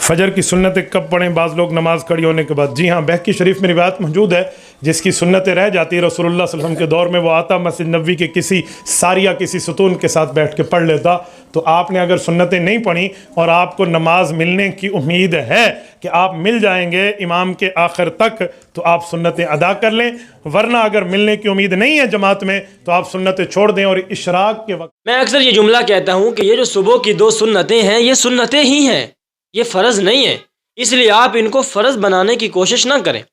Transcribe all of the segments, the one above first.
फजर की सुन्नतें कब पढ़ें? बाज़ लोग नमाज खड़ी होने के बाद। जी हाँ, बहकी शरीफ में रिवायत मौजूद है जिसकी सुन्नतें रह जाती है। रसूलुल्लाह सल्लल्लाहु अलैहि वसल्लम के दौर में वो आता, मस्जिद नबवी के किसी सारिया किसी सुतून के साथ बैठ के पढ़ लेता। तो आपने अगर सुन्नतें नहीं पढ़ी और आपको नमाज मिलने की उम्मीद है कि आप मिल जाएंगे इमाम के आखिर तक, तो आप सुन्नतें अदा कर लें, वरना अगर मिलने की उम्मीद नहीं है जमात में तो आप सुन्नतें छोड़ दें। और इशराक के वक्त मैं अक्सर ये जुमला कहता हूँ कि ये जो सुबह की 2 सुन्नतें हैं ये सुन्नतें ही हैं, ये फ़र्ज़ नहीं है, इसलिए आप इनको फ़र्ज़ बनाने की कोशिश ना करें।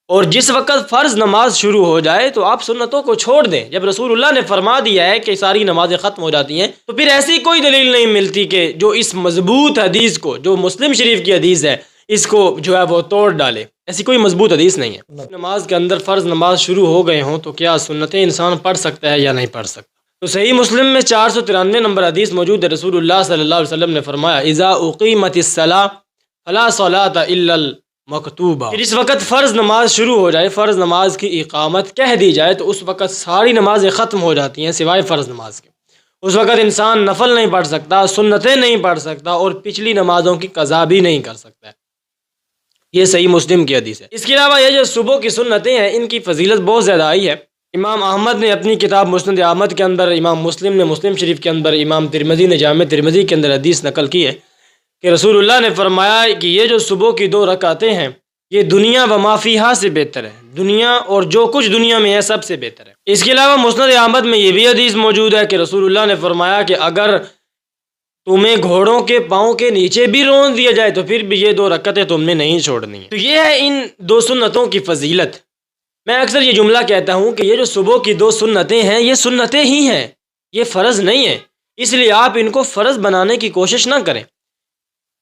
और जिस वक्त फ़र्ज़ नमाज शुरू हो जाए तो आप सुन्नतों को छोड़ दें। जब रसूलुल्लाह ने फरमा दिया है कि सारी नमाज़ें ख़त्म हो जाती हैं, तो फिर ऐसी कोई दलील नहीं मिलती कि जो इस मज़बूत हदीस को, जो मुस्लिम शरीफ की हदीस है, इसको जो है वो तोड़ डाले। ऐसी कोई मज़बूत हदीस नहीं है। नमाज के अंदर फ़र्ज़ नमाज शुरू हो गए हों तो क्या सुन्नतें इंसान पढ़ सकता है या नहीं पढ़ सकता? तो सही मुस्लिम में 493 नंबर हदीस मौजूद है। रसूलुल्लाह सल्लल्लाहु अलैहि वसल्लम ने फरमाया, इज़ा उक़ीमतिस्सलाह फला सलाता इल्लल मकतूबा। कि जिस वक्त फ़र्ज़ नमाज शुरू हो जाए, फ़र्ज़ नमाज की इक़ामत कह दी जाए, तो उस वक्त सारी नमाज़ें ख़त्म हो जाती हैं सिवाय फ़र्ज़ नमाज के। उस वक्त इंसान नफल नहीं पढ़ सकता, सुन्नतें नहीं पढ़ सकता और पिछली नमाज़ों की क़ज़ा भी नहीं कर सकता है। ये सही मुस्लिम की हदीस है। इसके अलावा ये जो सुबह की सुन्नतें हैं, इनकी फ़जीलत बहुत ज़्यादा आई है। इमाम अहमद ने अपनी किताब मुस्नद अहमद के अंदर, इमाम मुस्लिम ने मुस्लिम शरीफ के अंदर, इमाम तिरमिज़ी ने जामे तिरमिज़ी के अंदर हदीस नकल की है कि रसूलुल्लाह ने फरमाया कि ये जो सुबह की 2 रकातें हैं ये दुनिया व माफ़ीहा से बेहतर है, दुनिया और जो कुछ दुनिया में है सबसे बेहतर है। इसके अलावा मुस्नद अहमद में ये भी हदीस मौजूद है कि रसूलुल्लाह ने फरमाया कि अगर तुम्हें घोड़ों के पाँव के नीचे भी रोन दिया जाए तो फिर भी ये 2 रकातें तुमने नहीं छोड़नी है। तो ये है इन 2 सुन्नतों की फ़जीलत। मैं अक्सर ये जुमला कहता हूँ कि ये जो सुबह की 2 सुन्नतें हैं ये सुन्नतें ही हैं, ये फ़र्ज़ नहीं है, इसलिए आप इनको फ़र्ज़ बनाने की कोशिश ना करें।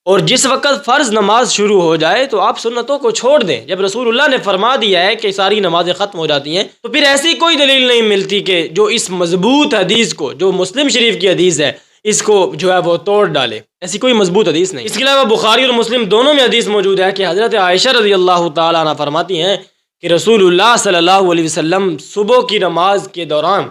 और जिस वक्त फ़र्ज़ नमाज शुरू हो जाए तो आप सुन्नतों को छोड़ दें। जब रसूलुल्लाह ने फरमा दिया है कि सारी नमाज़ें ख़त्म हो जाती हैं, तो फिर ऐसी कोई दलील नहीं मिलती कि जो इस मज़बूत हदीस को, जो मुस्लिम शरीफ की हदीस है, इसको जो है वो तोड़ डाले। ऐसी कोई मज़बूत हदीस नहीं। इसके अलावा बुखारी और मुस्लिम दोनों में हदीस मौजूद है कि हज़रत आयशा रज़ियल्लाहु ताला अन्हा फरमाती हैं कि रसूलुल्लाह सल्लल्लाहु अलैहि वसल्लम सुबह की नमाज के दौरान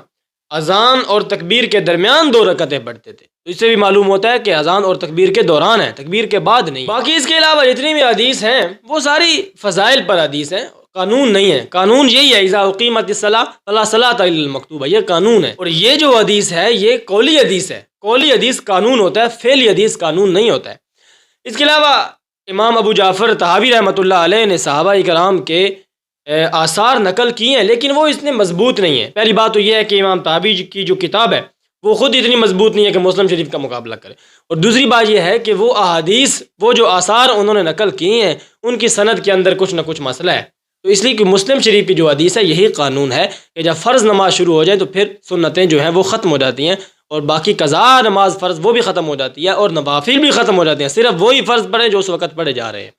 अज़ान और तकबीर के दरमियान 2 रकातें पढ़ते थे। तो इससे भी मालूम होता है कि अज़ान और तकबीर के दौरान है, तकबीर के बाद नहीं। बाकी इसके अलावा जितनी भी हदीस हैं वो सारी फ़ज़ाइल पर हदीस हैं, कानून नहीं है। कानून यही है, इज़ा उक़ीमतिस्सलाह फला सलाता इल्लल मकतूबा, ये कानून है। और ये जो हदीस है ये कौली हदीस है। कौली हदीस कानून होता है, फ़ेली हदीस कानून नहीं होता है। इसके अलावा इमाम अबू जाफ़र तहावी रहमतुल्लाह अलैह ने सहाबा इकराम के आसार नकल किए हैं, लेकिन वो इतने मजबूत नहीं है। पहली बात तो ये है कि इमाम तहावी की जो किताब है वो ख़ुद इतनी मजबूत नहीं है कि मुस्लिम शरीफ का मुकाबला करे। और दूसरी बात यह है कि वो अहादीस, वो जो आसार उन्होंने नकल किए हैं, उनकी सनद के अंदर कुछ ना कुछ मसला है। तो इसलिए कि मुस्लिम शरीफ की जो हदीस है यही कानून है कि जब फ़र्ज़ नमाज शुरू हो जाए तो फिर सुन्नतें जो हैं वो ख़त्म हो जाती हैं और बाकी क़ज़ा नमाज फ़र्ज़ वो भी ख़त्म हो जाती है और नवाफिल भी ख़त्म हो जाते हैं। सिर्फ वही फ़र्ज़ पढ़े जो उस वक़्त पढ़े जा रहे हैं।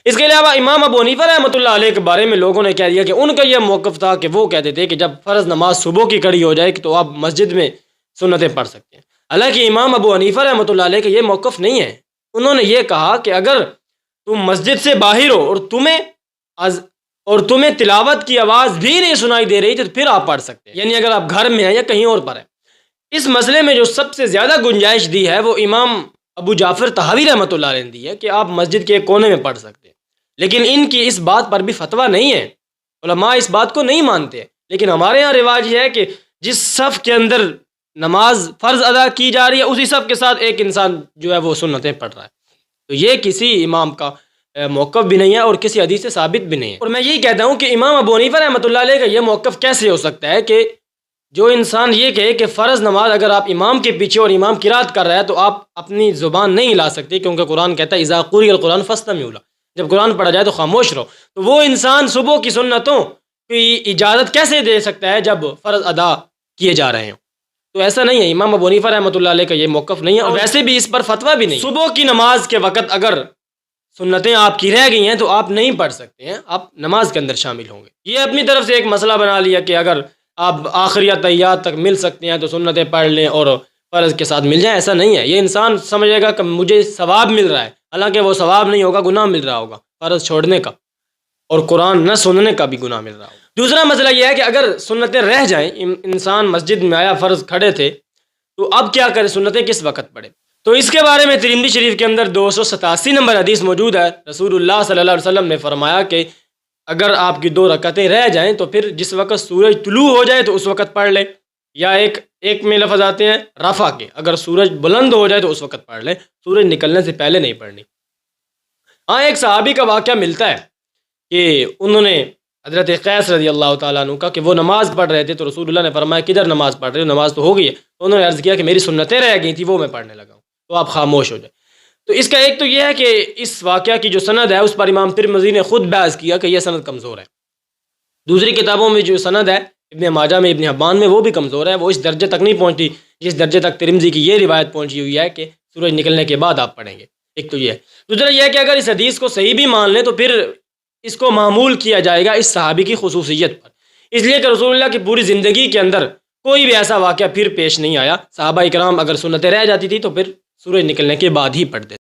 इसके अलावा इमाम अबू हनीफा रहमतुल्लाह अलैह के बारे में लोगों ने कह दिया कि उनका यह मौक़िफ़ था कि वो कहते थे कि जब फ़र्ज़ नमाज सुबह की खड़ी हो जाए तो आप मस्जिद में सुन्नतें पढ़ सकते हैं। हालांकि इमाम अबू हनीफा रहमतुल्लाह अलैह का ये मौक़िफ़ नहीं है। उन्होंने ये कहा कि अगर तुम मस्जिद से बाहर हो और तुम्हें तिलावत की आवाज़ भी नहीं सुनाई दे रही तो फिर आप पढ़ सकते हैं, यानी अगर आप घर में हैं या कहीं और पर हैं। इस मसले में जो सबसे ज़्यादा गुंजाइश दी है वो इमाम अबू जाफ़र तहावी रहमतुल्लाह अलैह ने दी है कि आप मस्जिद के कोने में पढ़ सकते हैं। लेकिन इनकी इस बात पर भी फतवा नहीं है, उलमा इस बात को नहीं मानते। लेकिन हमारे यहाँ रिवाज ये है कि जिस सफ़ के अंदर नमाज फ़र्ज़ अदा की जा रही है उसी सफ़ के साथ एक इंसान जो है वो सुन्नतें पढ़ रहा है। तो ये किसी इमाम का मौक़िफ़ भी नहीं है और किसी हदीस से साबित भी नहीं है। और मैं यही कहता हूँ कि इमाम अबू हनीफा रहमतुल्लाह अलैह का ये मौक़िफ़ कैसे हो सकता है कि जो इंसान ये कहे कि फ़र्ज़ नमाज अगर आप इमाम के पीछे और इमाम किरात कर रहा है तो आप अपनी ज़ुबान नहीं हिला सकते, क्योंकि कुरान कहता है इज़ा क़ुरिअल क़ुरान फ़स्तमिऊ लहू, जब कुरान पढ़ा जाए तो खामोश रहो। तो वो इंसान सुबह की सुन्नतों की इजाज़त कैसे दे सकता है जब फ़र्ज़ अदा किए जा रहे हैं? तो ऐसा नहीं है। इमाम अबू हनीफा रहमतुल्लाह अलैह का ये मौक़िफ़ नहीं है और वैसे भी इस पर फतवा भी नहीं। सुबह की नमाज के वक़्त अगर सुन्नतें आपकी रह गई हैं तो आप नहीं पढ़ सकते हैं, आप नमाज के अंदर शामिल होंगे। ये अपनी तरफ से एक मसला बना लिया कि अगर आप आखिरी तहियात तक मिल सकते हैं तो सुन्नतें पढ़ लें और फ़र्ज़ के साथ मिल जाए। ऐसा नहीं है। ये इंसान समझेगा कि मुझे सवाब मिल रहा है, हालांकि वो सवाब नहीं होगा, गुनाह मिल रहा होगा फ़र्ज़ छोड़ने का और कुरान न सुनने का भी गुनाह मिल रहा होगा। दूसरा मसला यह है कि अगर सुन्नतें रह जाएँ, इंसान मस्जिद में आया, फ़र्ज़ खड़े थे, तो अब क्या करें, सुन्नतें किस वक़्त पढ़े? تو اس کے بارے میں ترمذی شریف کے اندر 287 نمبر حدیث موجود ہے. رسول اللہ صلی اللہ علیہ وسلم نے فرمایا کہ اگر آپ کی 2 رکعتیں رہ جائیں تو پھر جس وقت سورج طلوع ہو جائے تو اس وقت پڑھ لیں. یا ایک میں لفظ آتے ہیں رفع کے، اگر سورج بلند ہو جائے تو اس وقت پڑھ لیں، سورج نکلنے سے پہلے نہیں پڑھنی. ہاں ایک صحابی کا واقعہ ملتا ہے کہ انہوں نے حضرت قیس رضی اللہ تعالیٰ عنہ کا کہ وہ نماز پڑھ رہے تھے تو رسول اللہ نے فرمایا کدھر نماز پڑھ رہے ہو؟ نماز تو ہو گئی ہے. تو انہوں نے عرض کیا کہ میری سنتیں رہ گئی تھیں وہ میں پڑھنے لگا ہوں، تو آپ خاموش ہو جائیں. تو اس کا ایک تو یہ ہے کہ اس واقعہ کی جو سند ہے اس پر امام ترمذی نے خود بحث کیا کہ یہ سند کمزور ہے. دوسری کتابوں میں جو سند ہے ابن ماجہ میں، ابن حبان میں، وہ بھی کمزور ہے، وہ اس درجے تک نہیں پہنچتی جس درجے تک ترمذی کی یہ روایت پہنچی ہوئی ہے کہ سورج نکلنے کے بعد آپ پڑھیں گے. ایک تو یہ ہے. دوسرا یہ ہے کہ اگر اس حدیث کو صحیح بھی مان لیں تو پھر اس کو معمول کیا جائے گا اس صحابی کی خصوصیت پر، اس لیے کہ رسول اللہ کی پوری زندگی کے اندر کوئی بھی ایسا واقعہ پھر پیش نہیں آیا. صحابہ اکرام اگر سنتیں رہ جاتی تھی تو پھر سورج نکلنے کے بعد ہی پڑھتے.